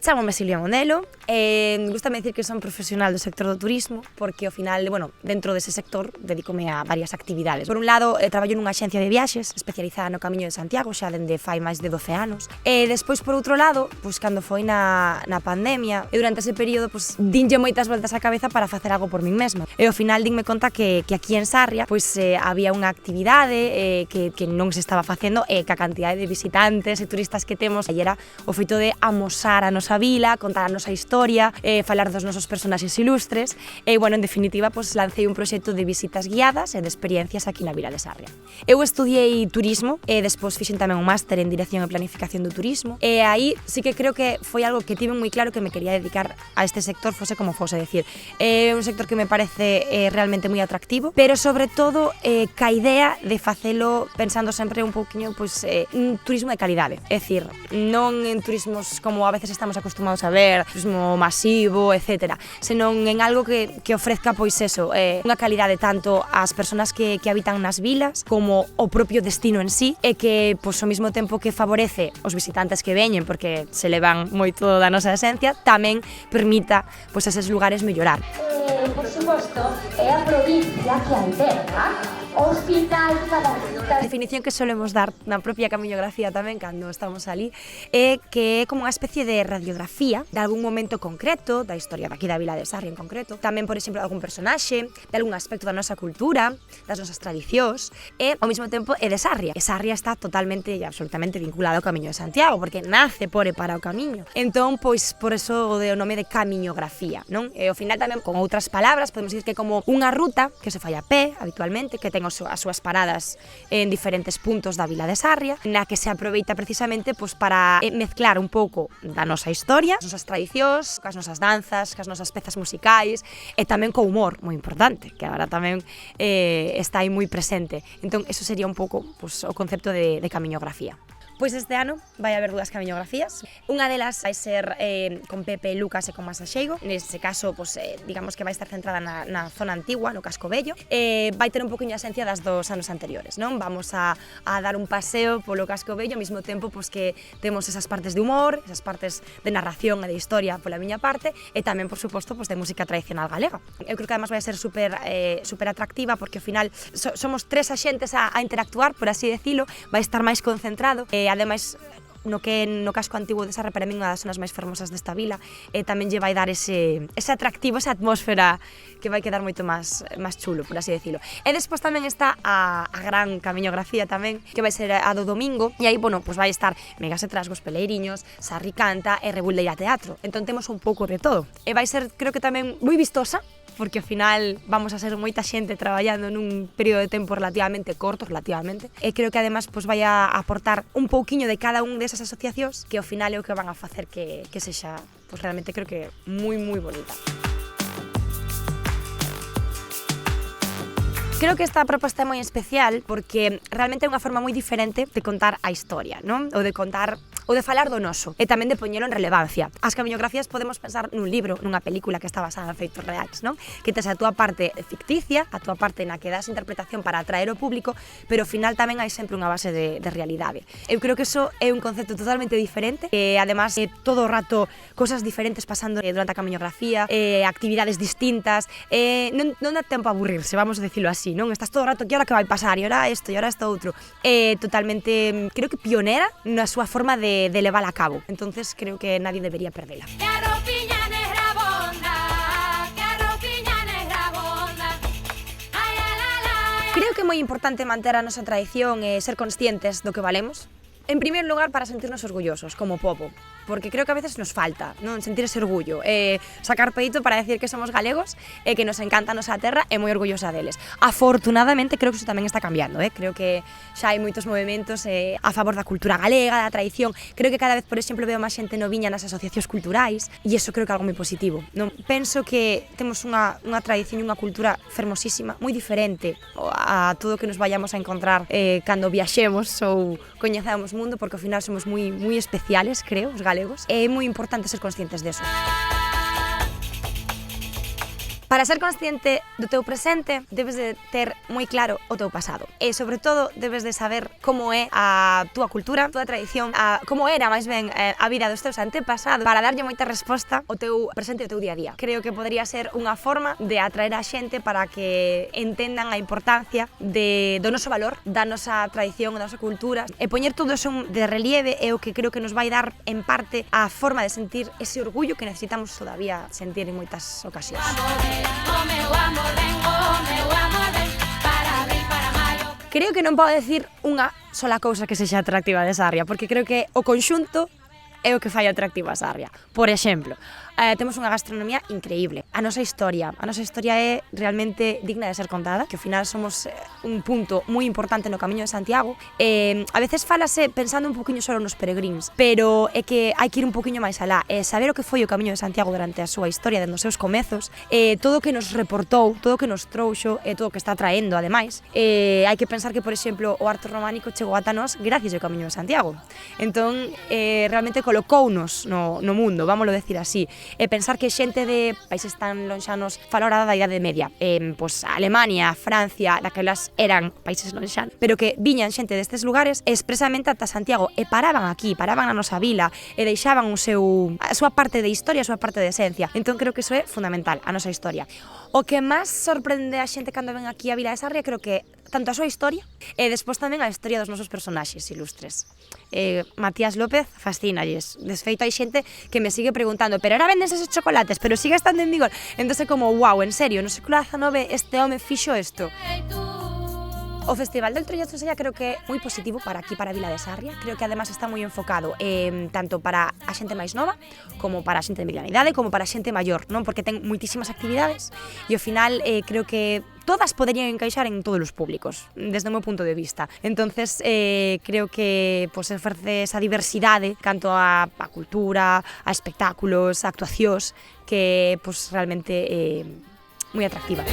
Chámome Silvia Monelo, gustame decir que son profesional do sector do turismo porque ao final, bueno, dentro dese sector dedícome a varias actividades. Por un lado, traballo nunha axencia de viaxes especializada no Camiño de Santiago xa dende fai máis de 12 anos. E despois, por outro lado, pois cando foi na pandemia e durante ese período, pois dinlle moitas voltas á cabeza para facer algo por min mesma. E ao final dinme conta que aquí en Sarria pois había unha actividade que non se estaba facendo e que a cantidade de visitantes e turistas que temos aí era o feito de amosar a nosa vila, contar a nosa historia, falar dos nosos personaxes ilustres e, bueno, en definitiva, pues, lancei un proxecto de visitas guiadas e de experiencias aquí na vila de Sarria. Eu estudiei turismo e despois fixen tamén un máster en dirección e planificación do turismo e aí sí que creo que foi algo que tive moi claro que me quería dedicar a este sector, fose como fose, decir, é un sector que me parece realmente moi atractivo, pero sobre todo ca idea de facelo pensando sempre un pouquiño, pues, un turismo de calidade, é dicir, non en turismos como a veces estamos acostumados a ver, turismo masivo, etc. Senón en algo que ofrezca, pois eso, unha calidade tanto ás persoas que habitan nas vilas como o propio destino en sí e que, pois, ao mesmo tempo que favorece os visitantes que veñen porque se levan moito da nosa esencia, tamén permita, pois, eses lugares mellorar. Por suposto, é a provincia que alberga hospital para A definición que solemos dar na propia camiñografía tamén cando estamos ali é que é como unha especie de radiografía de algún momento concreto da historia daqui da vila de Sarria en concreto, tamén, por exemplo, de algún personaxe, de algún aspecto da nosa cultura, das nosas tradicións e, ao mesmo tempo, é de Sarria. E Sarria está totalmente e absolutamente vinculado ao Camiño de Santiago porque nace por e para o Camiño. Entón, pois, por eso o nome de camiñografía, non? E ao final tamén, con outras palabras, podemos dicir que é como unha ruta que se fai a pé, habitualmente, que ten as súas paradas en diferentes puntos da vila de Sarria, na que se aproveita precisamente pois, para mezclar un pouco da nosa historia, as nosas tradicións, cas nosas danzas, cas nosas pezas musicais e tamén co humor, moi importante, que agora tamén está aí moi presente. Entón, eso sería un pouco pois, o concepto de camiñografía. Pois este ano vai haber dúas camiñografías. Unha delas vai ser con Pepe Lucas e con Masaxeigo. Neste caso, pois, digamos que vai estar centrada na zona antigua, no Casco Vello. Vai ter un poquinho a esencia das dos anos anteriores, non? Vamos a dar un paseo polo Casco Vello, ao mesmo tempo pois, que temos esas partes de humor, esas partes de narración e de historia pola miña parte, e tamén, por suposto, pois, de música tradicional galega. Eu creo que además vai ser super atractiva porque ao final somos tres axentes a interactuar, por así decilo, vai estar máis concentrado. Ademais, no casco antigo de Sarria, para min unha das zonas máis fermosas desta vila, tamén lle vai dar ese atractivo, esa atmósfera que vai quedar moito máis chulo, por así decirlo. E despois tamén está a gran camiñografía tamén, que vai ser a do domingo, e aí, bueno, pues vai estar Megas e Trasgos, Peleirinhos, Sarri Canta e Rebuldeira Teatro. Entón temos un pouco de todo. E vai ser, creo que tamén moi vistosa, porque ao final vamos a ser moita xente traballando nun período de tempo relativamente corto, e creo que además pues, vai a aportar un pouquiño de cada un desas asociacións que ao final é o que van a facer que sexa pues, realmente creo que moi bonita. Creo que esta proposta é moi especial porque realmente é unha forma moi diferente de contar a historia, non? Ou de falar do noso e tamén de poñelo en relevancia. As camiñografías podemos pensar nun libro, nunha película que está basada en feitos reais, non? Que tes a túa parte ficticia, a túa parte na que das interpretación para atraer o público, pero ao final tamén hai sempre unha base de realidade. Eu creo que eso é un concepto totalmente diferente e además todo o rato cosas diferentes pasando durante a camiñografía, actividades distintas, non dá tempo a aburrirse, vamos a decirlo así, non? Estás todo o rato, que hora que vai pasar, e ora isto, e ora isto outro. Totalmente, creo que pionera na súa forma de levala a cabo. Entonces creo que nadie debería perdela. Creo que é moi importante manter a nosa tradición e ser conscientes do que valemos. En primeiro lugar, para sentirnos orgullosos como pobo, porque creo que a veces nos falta, non? Sentir ese orgullo, sacar peito para decir que somos galegos e que nos encanta a nosa terra e moi orgullosa deles. Afortunadamente, creo que iso tamén está cambiando, creo que xa hai moitos movementos a favor da cultura galega, da tradición. Creo que cada vez, por exemplo, veo máis xente noviña nas asociacións culturais e iso creo que é algo moi positivo, non? Penso que temos unha tradición e unha cultura fermosísima, moi diferente a todo o que nos vayamos a encontrar cando viaxemos ou coñezamos mundo, porque ao final somos moi especiales, creo, os galegos, e é moi importante ser conscientes deso. Para ser consciente do teu presente, debes de ter moi claro o teu pasado. E, sobre todo, debes de saber como é a túa cultura, a túa tradición, como era, máis ben, a vida dos teus antepasados, para darlle moita resposta ao teu presente e ao teu día a día. Creo que podría ser unha forma de atraer a xente para que entendan a importancia do noso valor, da nosa tradición, da nosa cultura. E poñer todo eso de relieve é o que creo que nos vai dar, en parte, a forma de sentir ese orgullo que necesitamos todavía sentir en moitas ocasións. Creo que non podo decir unha sola cousa que sexa atractiva de Sarria, porque creo que o conxunto é o que fai atractiva a Sarria. Por exemplo, temos unha gastronomía increíble. A nosa historia é realmente digna de ser contada, que ao final somos un punto moi importante no Camiño de Santiago. A veces falase pensando un poquinho só nos peregrinos, pero é que hai que ir un poquinho máis alá, saber o que foi o Camiño de Santiago durante a súa historia, dende os seus comezos, todo o que nos reportou, todo o que nos trouxo e todo o que está traendo, ademais. Hai que pensar que, por exemplo, o arte románico chegou ata nós gracias ao Camiño de Santiago. Entón, realmente colocounos no mundo, vámoslo decir así. E pensar que xente de países tan lonxanos, falo ahora da Idade Media, pois Alemania, Francia, daquelas eran países lonxanos, pero que viñan xente destes lugares expresamente ata Santiago e paraban aquí, paraban na nosa vila e deixaban a súa parte de historia, a súa parte de esencia. Entón creo que iso é fundamental, a nosa historia. O que máis sorprende a xente cando ven aquí a Vila de Sarria, creo que tanto a súa historia e despois tamén a historia dos nosos personaxes ilustres. Matías López fascínalles. Desfeito, hai xente que me sigue preguntando, pero ahora vendes esos chocolates, pero sigue estando en vigor. Entón é como, wow, en serio, no século XIX este home fixo isto. O Festival del Trollazo Ensaya creo que é moi positivo para aquí, para a Vila de Sarria. Creo que además está moi enfocado tanto para a xente máis nova, como para a xente de mediana idade, como para a xente maior, non? Porque ten moitísimas actividades e ao final creo que todas poderían encaixar en todos os públicos, desde o meu punto de vista. Entonces, creo que pues, ofrece esa diversidade canto a cultura, a espectáculos, a actuacións, que pues, realmente moi atractiva.